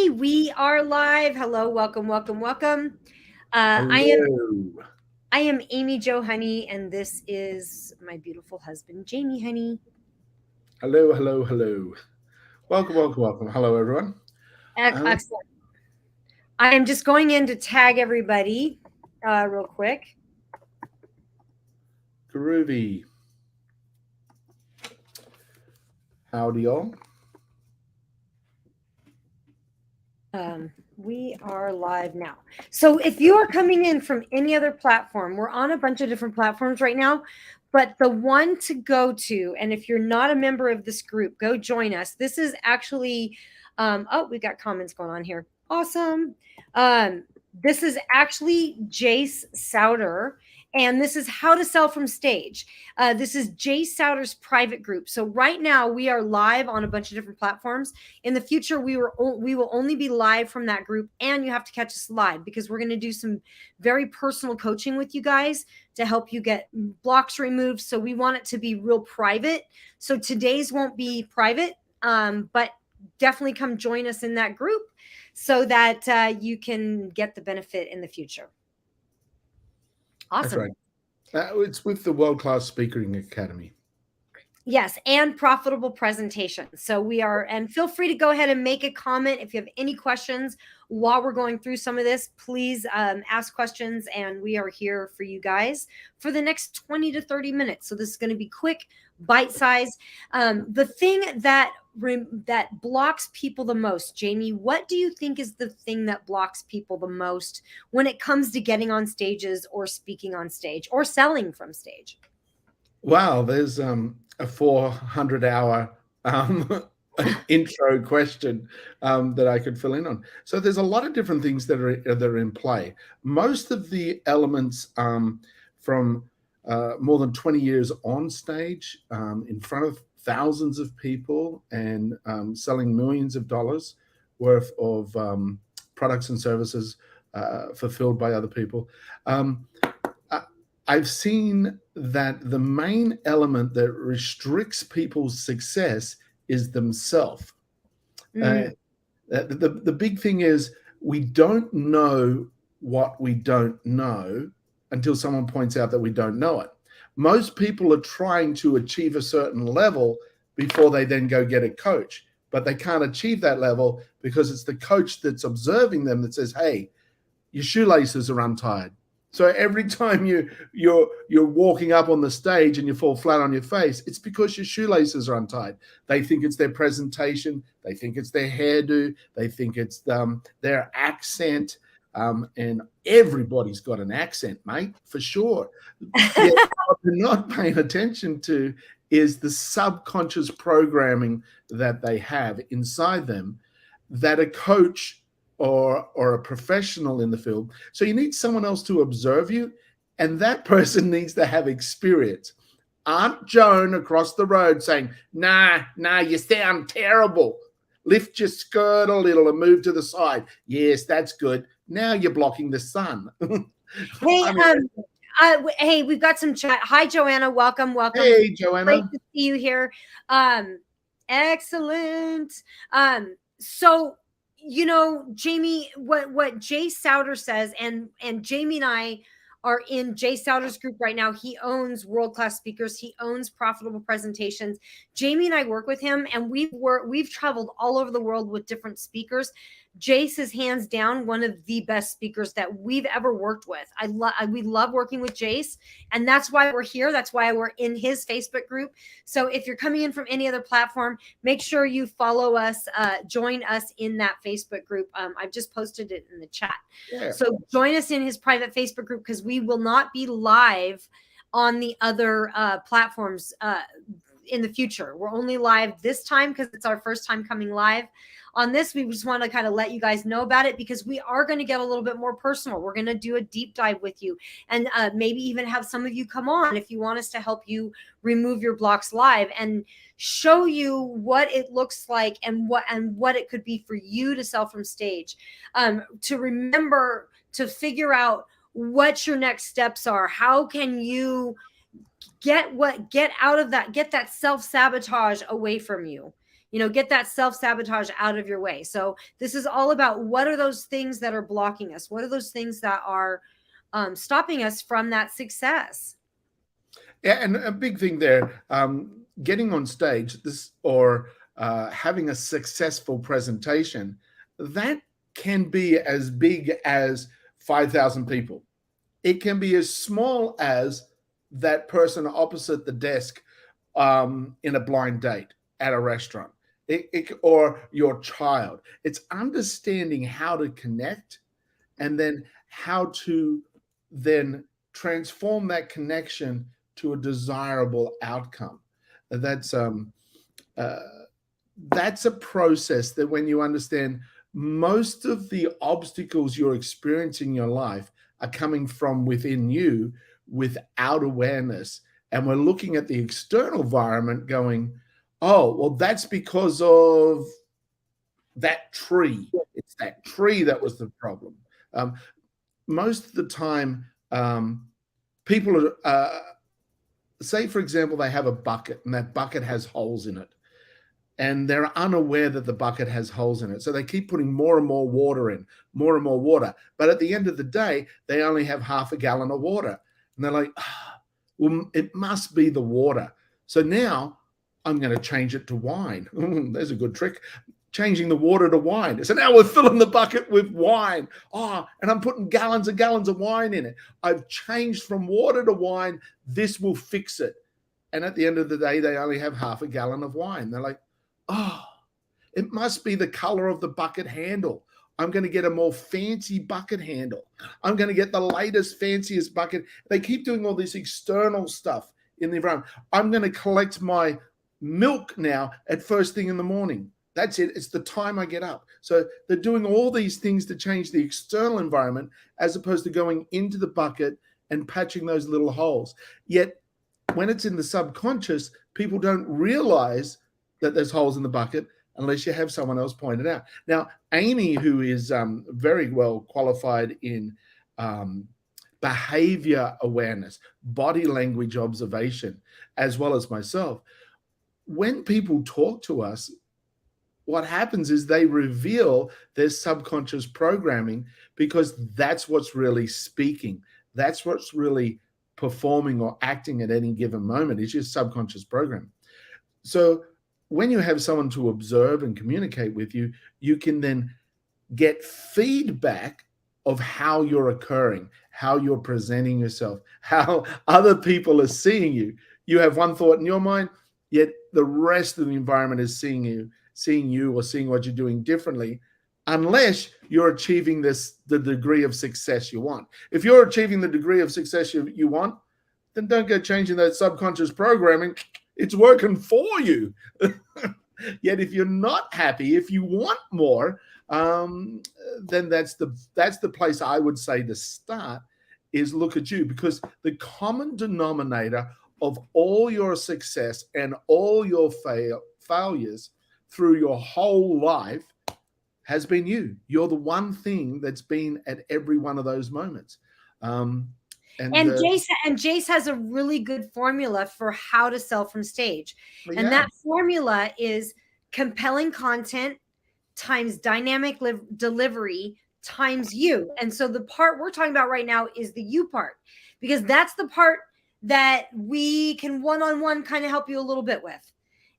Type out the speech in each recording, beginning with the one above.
Hi, we are live. Hello, welcome, welcome, welcome. Uh, I am Hello. I am Amy Jo Honey, and this is my beautiful husband, Jamie Honey. Hello, hello, hello. Welcome, welcome, welcome. Hello, everyone. Um, Excellent. I am just going in to tag everybody real quick. Groovy. Howdy, all. We are live now. So if you are coming in from any other platform, we're on a bunch of different platforms right now, but the one to go to, and if you're not a member of this group, go join us. This is actually, oh, we got comments going on here. Awesome. This is actually Jace Souter, and this is how to sell from stage. This is Jace Souter's private group. So right now we are live on a bunch of different platforms. In the future, we will only be live from that group, and you have to catch us live because we're going to do some very personal coaching with you guys to help you get blocks removed. So we want it to be real private. So today's won't be private, but definitely come join us in that group so that you can get the benefit in the future. That's Awesome. right. It's with the World Class Speaking Academy. Yes, and profitable presentations. So we are, and feel free to go ahead and make a comment if you have any questions while we're going through some of this. Please ask questions, and we are here for you guys for the next 20 to 30 minutes. So this is going to be quick, bite size. The thing that blocks people the most, Jamie, what do you think is the thing that blocks people the most when it comes to getting on stages or speaking on stage or selling from stage? Wow, there's a 400-hour intro question that I could fill in on. So there's a lot of different things that are in play. Most of the elements from more than 20 years on stage, in front of thousands of people, and selling millions of dollars worth of products and services fulfilled by other people. I've seen that the main element that restricts people's success is themselves. Uh, Mm. the big thing is we don't know what we don't know until someone points out that we don't know it. Most people are trying to achieve a certain level before they then go get a coach, but they can't achieve that level because it's the coach that's observing them that says, hey, your shoelaces are untied. So every time you're walking up on the stage and you fall flat on your face, it's because your shoelaces are untied. They think it's their presentation, they think it's their hairdo, they think it's their accent, and everybody's got an accent, mate, for sure. Yet what they're not paying attention to is the subconscious programming that they have inside them that a coach or a professional in the field. So you need someone else to observe you, and that person needs to have experience. Aunt Joan across the road saying, nah, you sound terrible. Lift your skirt a little and move to the side. Yes, that's good. Now you're blocking the sun. Hey, I mean, hey, we've got some chat. Hi, Joanna. Welcome, welcome. hey, Great Joanna. to see you here. Um, excellent. So Jamie, what Jay Souter says, and Jamie and I are in Jay Souter's group right now. He owns World Class Speakers. He owns Profitable Presentations. Jamie and I work with him, and we've traveled all over the world with different speakers. Jace is hands down one of the best speakers that we've ever worked with. We love working with Jace, and that's why we're here. That's why we're in his Facebook group. So if you're coming in from any other platform, make sure you follow us, join us in that Facebook group. I've just posted it in the chat. Yeah. So join us in his private Facebook group because we will not be live on the other platforms in the future. We're only live this time because it's our first time coming live on this. We just want to kind of let you guys know about it because we are going to get a little bit more personal. We're going to do a deep dive with you, and maybe even have some of you come on if you want us to help you remove your blocks live and show you what it looks like and what it could be for you to sell from stage. To remember to figure out what your next steps are. How can you get that self-sabotage away from you? get that self-sabotage out of your way. So this is all about, what are those things that are blocking us? What are those things that are stopping us from that success? Yeah, and a big thing there, getting on stage, or having a successful presentation, that can be as big as 5,000 people. It can be as small as that person opposite the desk in a blind date at a restaurant, or your child. It's understanding how to connect, and then how to then transform that connection to a desirable outcome. That's that's a process that, when you understand, most of the obstacles you're experiencing in your life are coming from within you without awareness. And we're looking at the external environment going, oh, well, that's because of that tree. It's that tree that was the problem. Most of the time, people are, say, for example, they have a bucket and that bucket has holes in it, and they're unaware that the bucket has holes in it. So they keep putting more and more water in, more and more water. But at the end of the day, they only have half a gallon of water. And they're like, well, it must be the water. So now I'm going to change it to wine. There's a good trick. Changing the water to wine. So now we're filling the bucket with wine. And I'm putting gallons and gallons of wine in it. I've changed from water to wine. This will fix it. And at the end of the day, they only have half a gallon of wine. They're like, it must be the color of the bucket handle. I'm going to get a more fancy bucket handle. I'm going to get the latest, fanciest bucket. They keep doing all this external stuff in the environment. I'm going to collect my milk now at first thing in the morning. That's it. It's the time I get up. So they're doing all these things to change the external environment, as opposed to going into the bucket and patching those little holes. Yet when it's in the subconscious, people don't realize that there's holes in the bucket unless you have someone else point it out. Now, Amy, who is very well qualified in behavior awareness, body language observation, as well as myself, when people talk to us, what happens is they reveal their subconscious programming, because that's what's really speaking. That's what's really performing or acting at any given moment, is your subconscious program. So when you have someone to observe and communicate with you, you can then get feedback of how you're occurring, how you're presenting yourself, how other people are seeing you. You have one thought in your mind, yet the rest of the environment is seeing you or seeing what you're doing differently, unless you're achieving the degree of success you want. If you're achieving the degree of success you want, then don't go changing that subconscious programming. It's working for you. Yet if you're not happy, if you want more, then that's the place I would say to start, is look at you. Because the common denominator of all your success and all your failures through your whole life has been you. You're the one thing that's been at every one of those moments. And Jace has a really good formula for how to sell from stage. Yeah. And that formula is compelling content times dynamic delivery times you. And so the part we're talking about right now is the you part, because that's the part that we can one-on-one kind of help you a little bit with,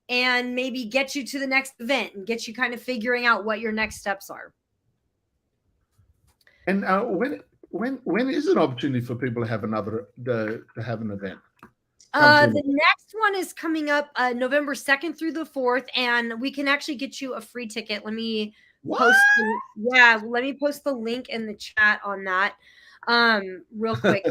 and maybe get you to the next event and get you kind of figuring out what your next steps are. And when is an opportunity for people to have an event? The next one is coming up November 2nd through the 4th, and we can actually get you a free ticket. Let me post the link in the chat on that real quick.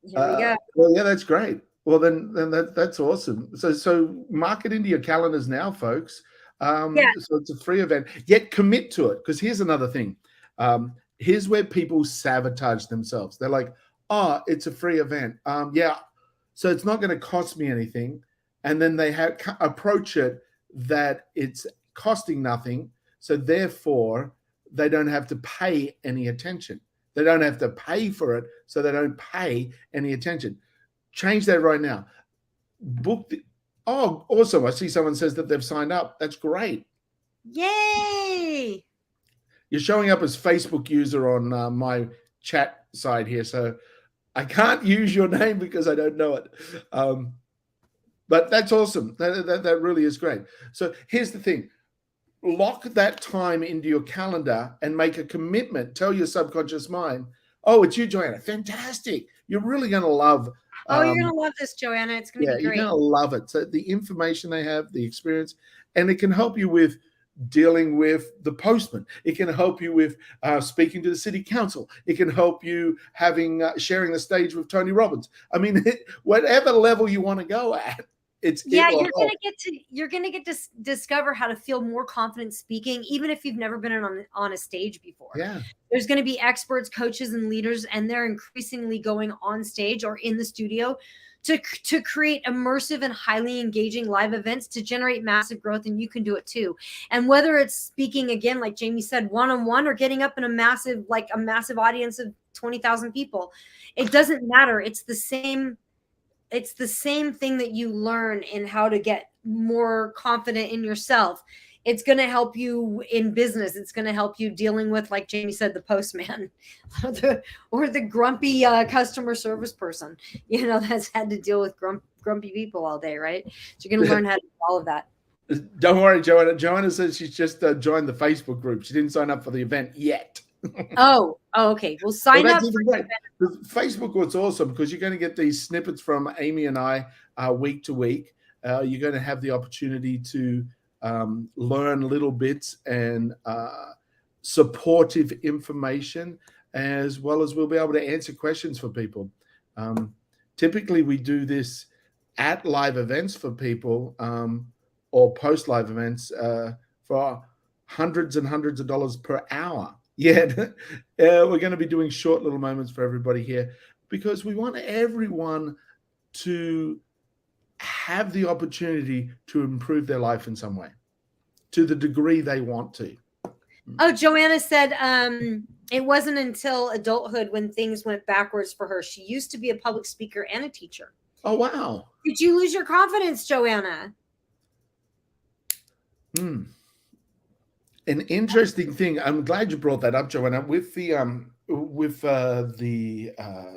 Here we go. Well, yeah, that's great. Well, then that's awesome. So mark it into your calendars now, folks. So it's a free event. Yet commit to it, because here's another thing. Here's where people sabotage themselves. They're like, oh, it's a free event. So it's not going to cost me anything. And then they approach it that it's costing nothing. So therefore, they don't have to pay any attention. They don't have to pay for it, so they don't pay any attention. Change that right now. Oh, awesome. I see someone says that they've signed up. That's great. Yay! You're showing up as Facebook user on my chat side here, so I can't use your name because I don't know it. But that's awesome. That really is great. So here's the thing. Lock that time into your calendar and make a commitment. Tell your subconscious mind, oh, it's you, Joanna. Fantastic. You're really going to love. Oh, you're going to love this, Joanna. It's going to be You're great. going to love it. So the information they have, the experience, and it can help you with dealing with the postman. It can help you with speaking to the city council. It can help you having sharing the stage with Tony Robbins. I mean, whatever level you want to go at, you're gonna get to discover how to feel more confident speaking, even if you've never been on a stage before. Yeah, there's going to be experts, coaches, and leaders, and they're increasingly going on stage or in the studio to create immersive and highly engaging live events to generate massive growth, and you can do it too. And whether it's speaking, again, like Jamie said, one-on-one, or getting up in a massive audience of 20,000 people, it doesn't matter. It's the same thing that you learn in how to get more confident in yourself. It's going to help you in business. It's going to help you dealing with, like Jamie said, the postman or the grumpy customer service person, that's had to deal with grumpy people all day, right? So you're going to learn how to do all of that. Don't worry, Joanna. Joanna says she's just joined the Facebook group. She didn't sign up for the event yet. Oh, okay. Well, sign up. Facebook was awesome because you're going to get these snippets from Amy and I week to week. You're going to have the opportunity to learn little bits and supportive information, as well as we'll be able to answer questions for people. Typically, we do this at live events for people or post live events for hundreds and hundreds of dollars per hour. Yeah, we're going to be doing short little moments for everybody here because we want everyone to have the opportunity to improve their life in some way to the degree they want to. Oh, Joanna said it wasn't until adulthood when things went backwards for her. She used to be a public speaker and a teacher. Oh, wow. Did you lose your confidence, Joanna? An interesting thing. I'm glad you brought that up, Joanna. With the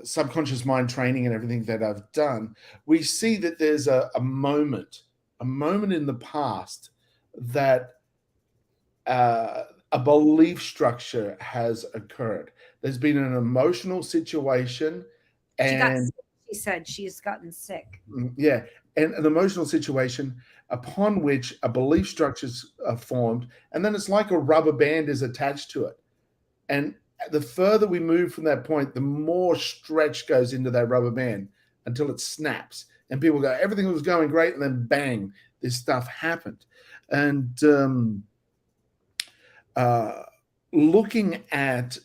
subconscious mind training and everything that I've done, we see that there's a moment in the past that a belief structure has occurred. There's been an emotional situation, and she said she's gotten sick. Yeah, and an emotional situation upon which a belief structures are formed, and then it's like a rubber band is attached to it. And the further we move from that point, the more stretch goes into that rubber band until it snaps. And people go, everything was going great, and then bang, this stuff happened. And looking at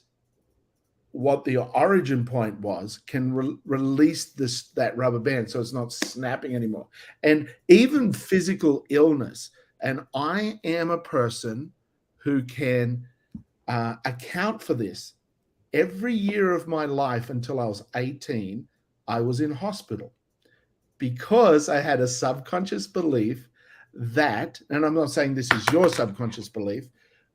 what the origin point was can release that rubber band so it's not snapping anymore. And even physical illness. And I am a person who can account for this. Every year of my life until I was 18, I was in hospital because I had a subconscious belief that, and I'm not saying this is your subconscious belief,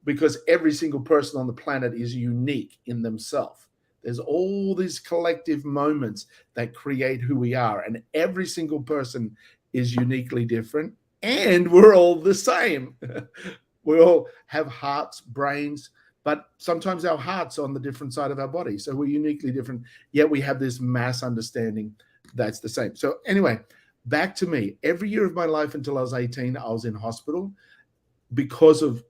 because every single person on the planet is unique in themselves. There's all these collective moments that create who we are, and every single person is uniquely different, and we're all the same. We all have hearts, brains, but sometimes our hearts are on the different side of our body, so we're uniquely different, yet we have this mass understanding that's the same. So anyway, back to me. Every year of my life until I was 18, I was in hospital because of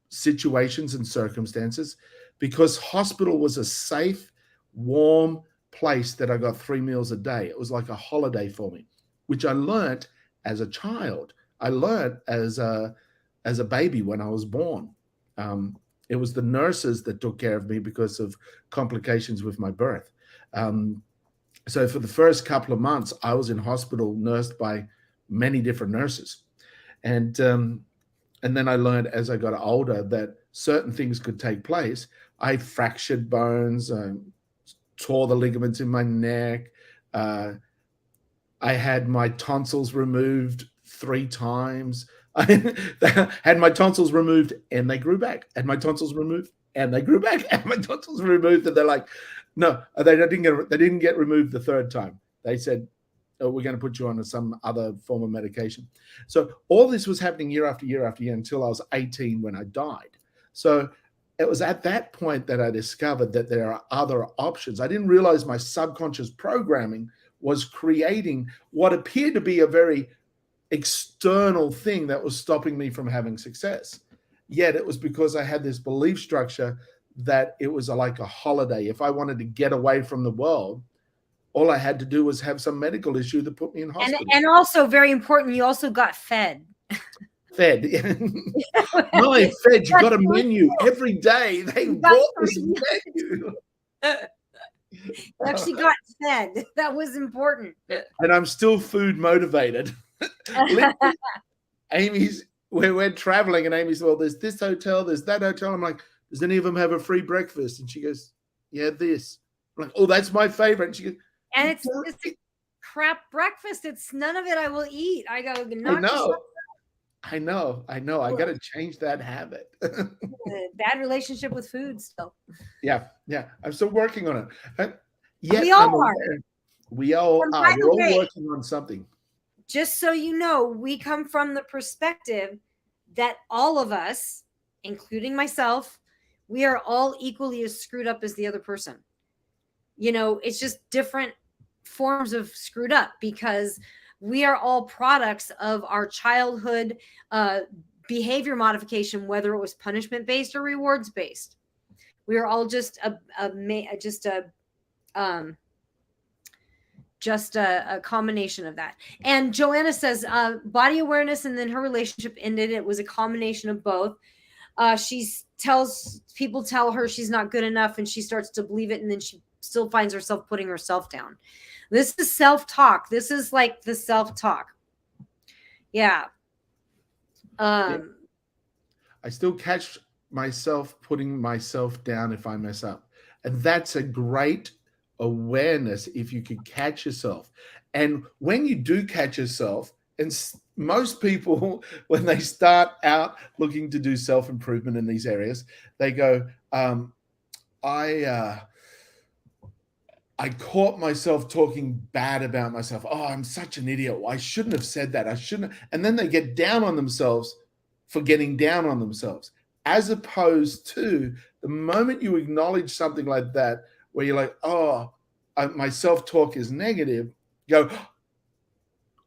situations and circumstances, because hospital was a safe, warm place that I got 3 meals a day. It was like a holiday for me, which I learned as a child. I learned as a baby when I was born. It was the nurses that took care of me because of complications with my birth. So for the first couple of months, I was in hospital, nursed by many different nurses. And then I learned as I got older that certain things could take place. I fractured bones, tore the ligaments in my neck, I had my tonsils removed 3 times. I had my tonsils removed and they grew back. Had my tonsils removed and they grew back. And my tonsils removed, and they're like, no, they didn't get removed the 3rd time. They said, oh, we're going to put you on some other form of medication. So all this was happening year after year after year until I was 18 when I died. So it was at that point that I discovered that there are other options. I didn't realize my subconscious programming was creating what appeared to be a very external thing that was stopping me from having success. Yet it was because I had this belief structure that it was like a holiday. If I wanted to get away from the world, all I had to do was have some medical issue that put me in hospital. And also very important, you also got fed. Fed. Not only fed, you got a menu every day. They brought us a menu. You actually got fed. That was important. And I'm still food motivated. We're traveling, and Amy's, well, there's this hotel, there's that hotel. I'm like, does any of them have a free breakfast? And she goes, yeah, this. I'm like, oh, that's my favorite. And she goes, and it's a crap breakfast. It's none of it I will eat. I go, I know. I got to change that habit. Bad relationship with food still. Yeah. I'm still working on it. We all are. We all are. We're all working on something. Just so you know, we come from the perspective that all of us, including myself, we are all equally as screwed up as the other person. You know, it's just different forms of screwed up because we are all products of our childhood behavior modification, whether it was punishment based or rewards based. We are all just a combination of that. And Joanna says body awareness, and then her relationship ended. It was a combination of both. People tell her she's not good enough, and she starts to believe it, and then she still finds herself putting herself down. This is self-talk. This is like the self-talk. Yeah. I still catch myself putting myself down if I mess up. And that's a great awareness if you could catch yourself. And when you do catch yourself, and most people, when they start out looking to do self-improvement in these areas, they go, I caught myself talking bad about myself. Oh, I'm such an idiot. I shouldn't have said that. I shouldn't. And then they get down on themselves for getting down on themselves, as opposed to the moment you acknowledge something like that, where you're like, oh, my self-talk is negative, go,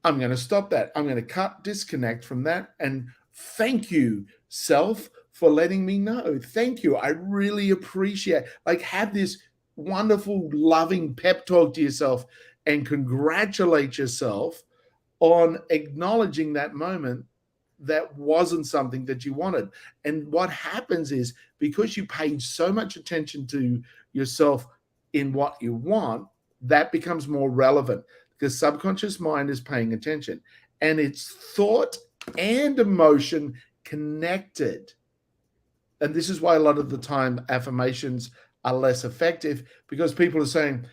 I'm going to stop that. I'm going to disconnect from that. And thank you, self, for letting me know. Thank you. I really appreciate, have this wonderful, loving pep talk to yourself and congratulate yourself on acknowledging that moment that wasn't something that you wanted. And what happens is, because you paid so much attention to yourself in what you want, that becomes more relevant because subconscious mind is paying attention, and it's thought and emotion connected. And this is why a lot of the time affirmations are less effective, because people are saying,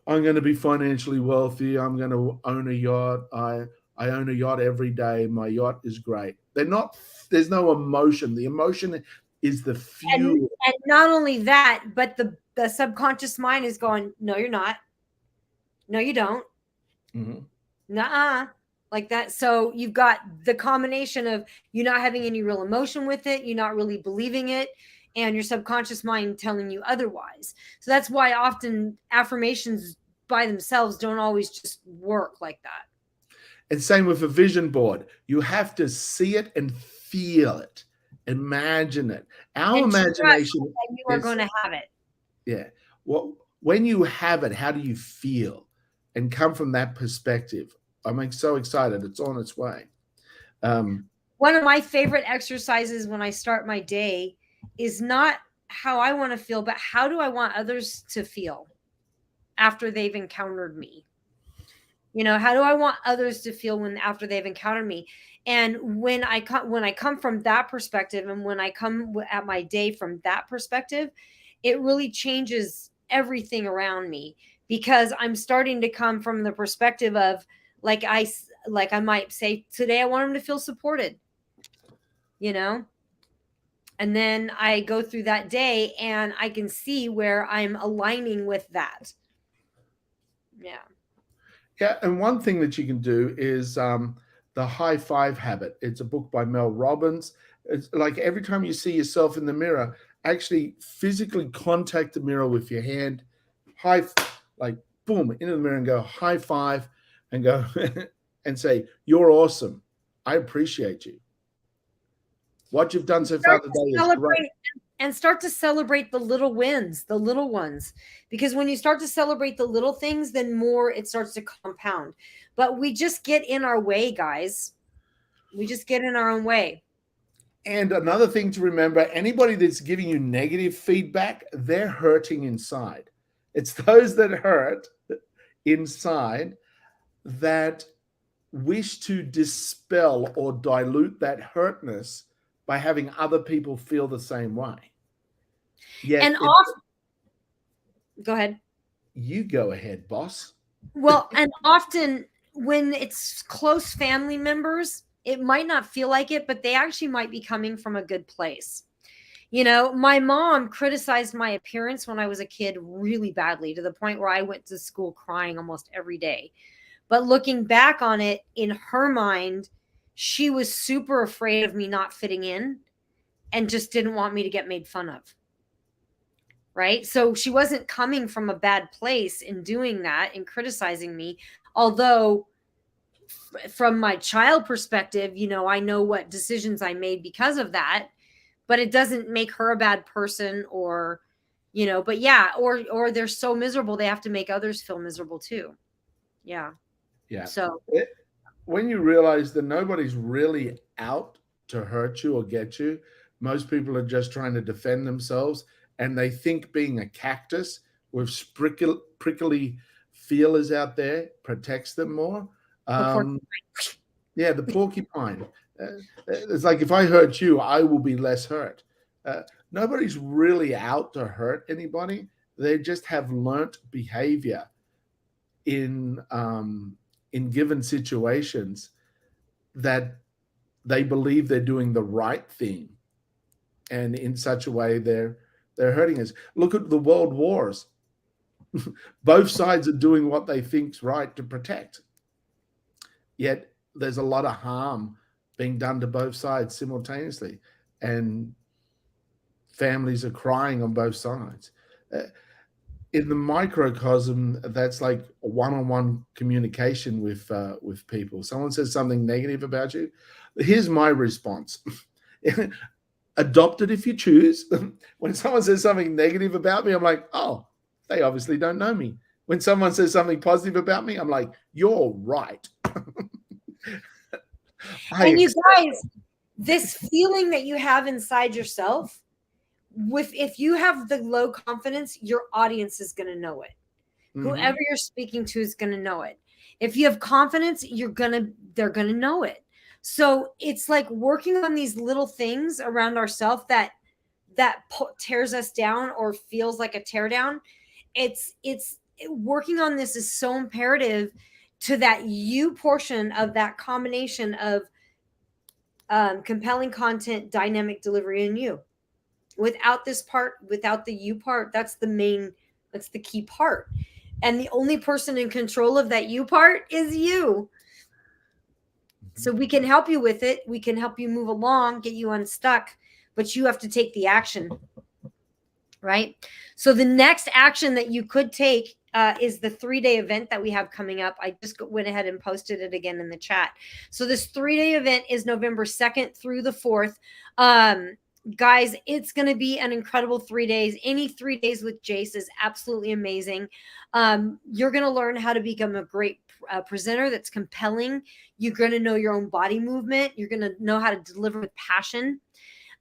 I'm going to be financially wealthy. I'm going to own a yacht. I own a yacht every day. My yacht is great. There's no emotion. The emotion is the fuel. And not only that, but the subconscious mind is going, no, you're not. No, you don't. Mm-hmm. Nuh-uh. Like that. So you've got the combination of you not having any real emotion with it, you not really believing it, and your subconscious mind telling you otherwise. So that's why often affirmations by themselves don't always just work like that. And same with a vision board. You have to see it and feel it. Imagine it. Our imagination. You are going to have it. Yeah. Well, when you have it, how do you feel? And come from that perspective. I'm so excited. It's on its way. One of my favorite exercises when I start my day is not how I want to feel, but how do I want others to feel after they've encountered me? You know, how do I want others to feel after they've encountered me? And when I come from that perspective, and when I come at my day from that perspective, it really changes everything around me, because I'm starting to come from the perspective of, Like I might say today I want them to feel supported, and then I go through that day and I can see where I'm aligning with that. Yeah. Yeah, and one thing that you can do is the high five habit. It's a book by Mel Robbins. It's like every time you see yourself in the mirror, actually physically contact the mirror with your hand, like boom, into the mirror and go high five and go and say, "You're awesome. I appreciate you. What you've done so far today is great." And start to celebrate the little wins, the little ones, because when you start to celebrate the little things, then more it starts to compound. But we just get in our way, guys. We just get in our own way. And another thing to remember, anybody that's giving you negative feedback, they're hurting inside. It's those that hurt inside that wish to dispel or dilute that hurtness by having other people feel the same way. Yeah. Go ahead. You go ahead, boss. Well, and often when it's close family members, it might not feel like it, but they actually might be coming from a good place. My mom criticized my appearance when I was a kid really badly, to the point where I went to school crying almost every day. But looking back on it, in her mind, she was super afraid of me not fitting in and just didn't want me to get made fun of. Right? So she wasn't coming from a bad place in doing that and criticizing me. Although from my child perspective, I know what decisions I made because of that, but it doesn't make her a bad person or, but yeah, or they're so miserable, they have to make others feel miserable too. Yeah. Yeah. So when you realize that nobody's really out to hurt you or get you, most people are just trying to defend themselves, and they think being a cactus with prickly feelers out there protects them more. The porcupine. It's like, if I hurt you, I will be less hurt. Nobody's really out to hurt anybody. They just have learnt behavior in given situations that they believe they're doing the right thing, and in such a way they're hurting us. Look at the world wars. Both sides are doing what they think's right to protect, yet there's a lot of harm being done to both sides simultaneously, and families are crying on both sides. In the microcosm, that's like a one-on-one communication with people. Someone says something negative about you. Here's my response. Adopt it if you choose. When someone says something negative about me, I'm like, oh, they obviously don't know me. When someone says something positive about me, I'm like, you're right. And you guys, this feeling that you have inside yourself, if you have the low confidence, your audience is going to know it. Mm-hmm. Whoever you're speaking to is going to know it. If you have confidence, they're going to know it. So it's like working on these little things around ourselves that tears us down or feels like a tear down. It's working on this is so imperative to that you portion of that combination of compelling content, dynamic delivery, and you. Without this part, without the you part, that's the key part. And the only person in control of that you part is you. So we can help you with it. We can help you move along, get you unstuck, but you have to take the action, right? So the next action that you could take is the 3-day event that we have coming up. I just went ahead and posted it again in the chat. So this 3-day event is November 2nd through the 4th. Guys, it's going to be an incredible 3 days. Any 3 days with Jace is absolutely amazing. You're going to learn how to become a great presenter that's compelling. You're going to know your own body movement. You're going to know how to deliver with passion.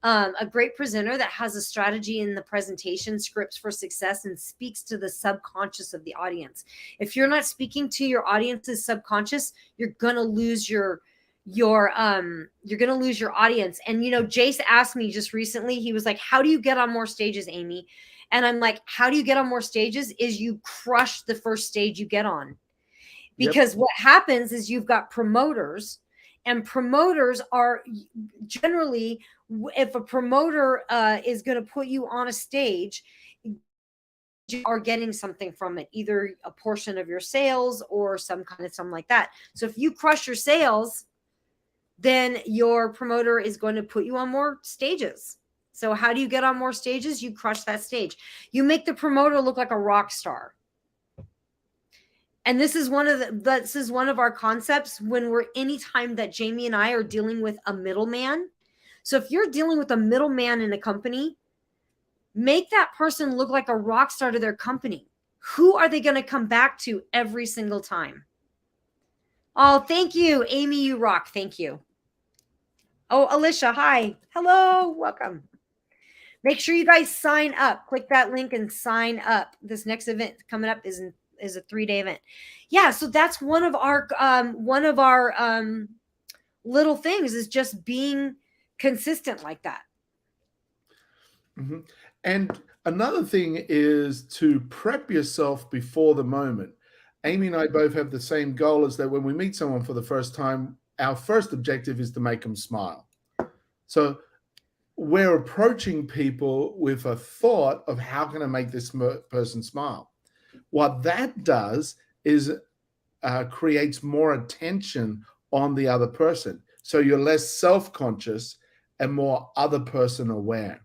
A great presenter that has a strategy in the presentation, scripts for success, and speaks to the subconscious of the audience. If you're not speaking to your audience's subconscious, you're going to lose you're going to lose your audience. And, Jace asked me just recently, he was like, how do you get on more stages, Amy? And I'm like, how do you get on more stages is you crush the first stage you get on. because what happens is you've got promoters, and promoters are generally, if a promoter is going to put you on a stage, you are getting something from it, either a portion of your sales or some kind of something like that. So if you crush your sales, then your promoter is going to put you on more stages. So how do you get on more stages? You crush that stage. You make the promoter look like a rock star. And this is one of our concepts when we're, anytime that Jamie and I are dealing with a middleman. So if you're dealing with a middleman in a company, make that person look like a rock star to their company. Who are they going to come back to every single time? Oh, thank you, Amy. You rock. Thank you. Oh, Alicia, hi. Hello. Welcome. Make sure you guys sign up. Click that link and sign up. This next event coming up is a 3-day event. Yeah, so that's one of our little things, is just being consistent like that. Mm-hmm. And another thing is to prep yourself before the moment. Amy and I both have the same goal, is that when we meet someone for the first time, our first objective is to make them smile. So we're approaching people with a thought of how can I make this person smile? What that does is creates more attention on the other person. So you're less self-conscious and more other person aware.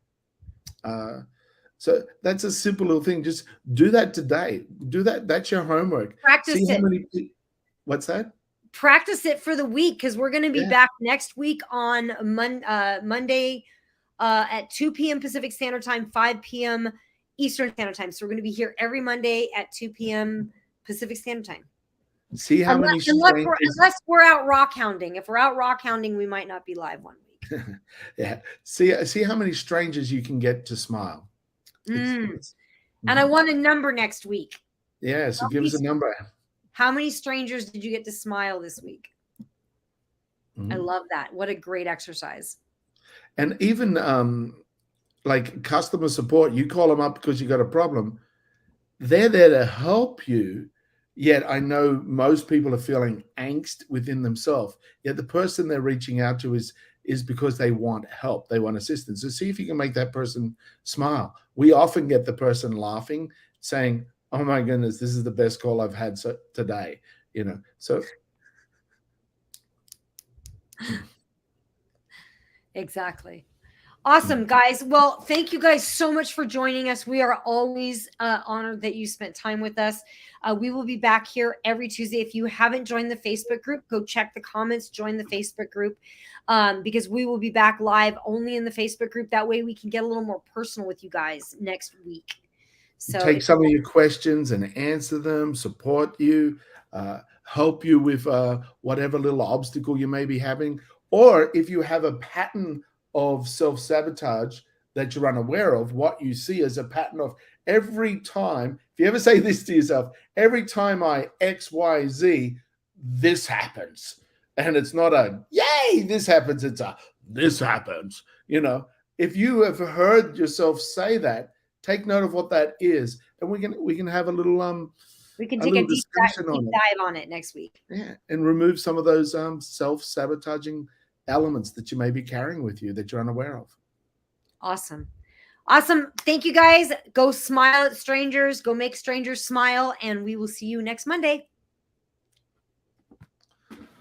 So that's a simple little thing. Just do that today. Do that. That's your homework. Practice it. What's that? Practice it for the week, because we're going to be back next week on Monday at 2 p.m. Pacific Standard Time, 5 p.m. Eastern Standard Time. So we're going to be here every Monday at 2 p.m. Pacific Standard Time. See how many unless we're out rock hounding. If we're out rock hounding, we might not be live one week. Yeah. See how many strangers you can get to smile. And I want a number next week. Yeah, so give us a number. How many strangers did you get to smile this week? I love that. What a great exercise. And even like customer support, you call them up because you got a problem. They're there to help you. Yet I know most people are feeling angst within themselves. Yet the person they're reaching out to is because they want help. They want assistance. So see if you can make that person smile. We often get the person laughing, saying, "Oh my goodness, this is the best call I've had today." You know, so. Exactly. Awesome, guys. Well, thank you guys so much for joining us. We are always honored that you spent time with us. We will be back here every Tuesday. If you haven't joined the Facebook group, go check the comments, join the Facebook group, because we will be back live only in the Facebook group. That way we can get a little more personal with you guys next week. So take some of your questions and answer them, support you, help you with whatever little obstacle you may be having. Or if you have a pattern of self-sabotage that you're unaware of, what you see is a pattern of every time, if you ever say this to yourself, every time I X, Y, Z, this happens. And it's not a, yay, this happens. It's a, this happens. You know, if you have heard yourself say that, take note of what that is. And we can have a little, we can take a deep dive on it next week. Yeah. And remove some of those self-sabotaging elements that you may be carrying with you that you're unaware of. Awesome. Awesome. Thank you, guys. Go smile at strangers. Go make strangers smile. And we will see you next Monday.